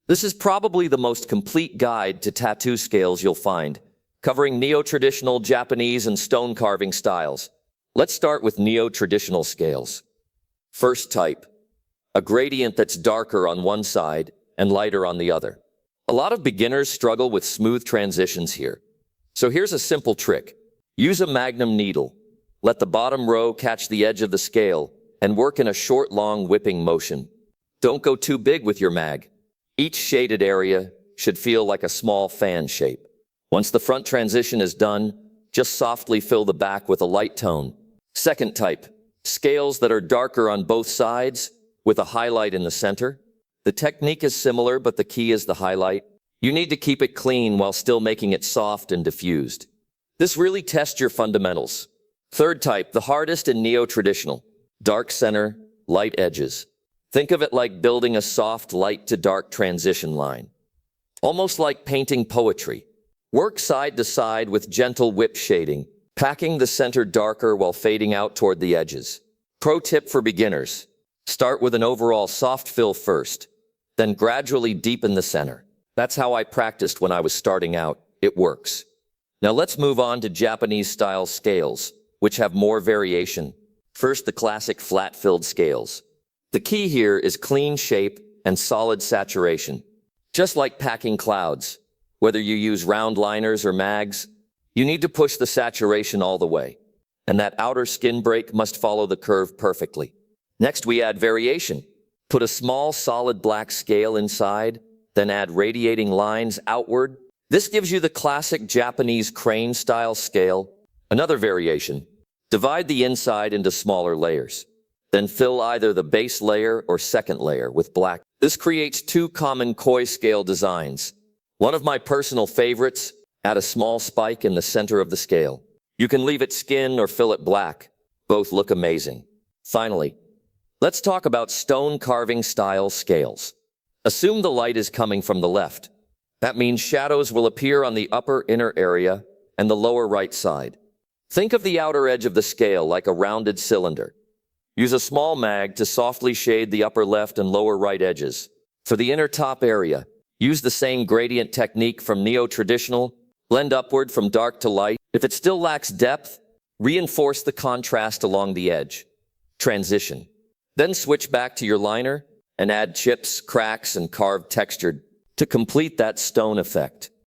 This is probably the most complete guide to tattoo scales you'll find, covering neo-traditional Japanese and stone carving styles. Let's start with neo-traditional scales. First type, a gradient that's darker on one side and lighter on the other. A lot of beginners struggle with smooth transitions here. So here's a simple trick. Use a magnum needle. Let the bottom row catch the edge of the scale and work in a short, long whipping motion. Don't go too big with your mag. Each shaded area should feel like a small fan shape. Once the front transition is done, just softly fill the back with a light tone. Second type, scales that are darker on both sides with a highlight in the center. The technique is similar, but the key is the highlight. You need to keep it clean while still making it soft and diffused. This really tests your fundamentals. Third type, the hardest in neo-traditional. Dark center, light edges. Think of it like building a soft light to dark transition line. Almost like painting poetry. Work side to side with gentle whip shading, packing the center darker while fading out toward the edges. Pro tip for beginners. Start with an overall soft fill first, then gradually deepen the center. That's how I practiced when I was starting out. It works. Now let's move on to Japanese-style scales, which have more variation. First, the classic flat-filled scales. The key here is clean shape and solid saturation. Just like packing clouds, whether you use round liners or mags, you need to push the saturation all the way. And that outer skin break must follow the curve perfectly. Next, we add variation. Put a small, solid black scale inside, then add radiating lines outward. This gives you the classic Japanese crane-style scale. Another variation. Divide the inside into smaller layers. Then fill either the base layer or second layer with black. This creates two common koi scale designs. One of my personal favorites, add a small spike in the center of the scale. You can leave it skin or fill it black. Both look amazing. Finally, let's talk about stone carving style scales. Assume the light is coming from the left. That means shadows will appear on the upper inner area and the lower right side. Think of the outer edge of the scale like a rounded cylinder. Use a small mag to softly shade the upper left and lower right edges. For the inner top area, use the same gradient technique from neo-traditional. Blend upward from dark to light. If it still lacks depth, reinforce the contrast along the edge. Transition. Then switch back to your liner and add chips, cracks, and carved texture to complete that stone effect.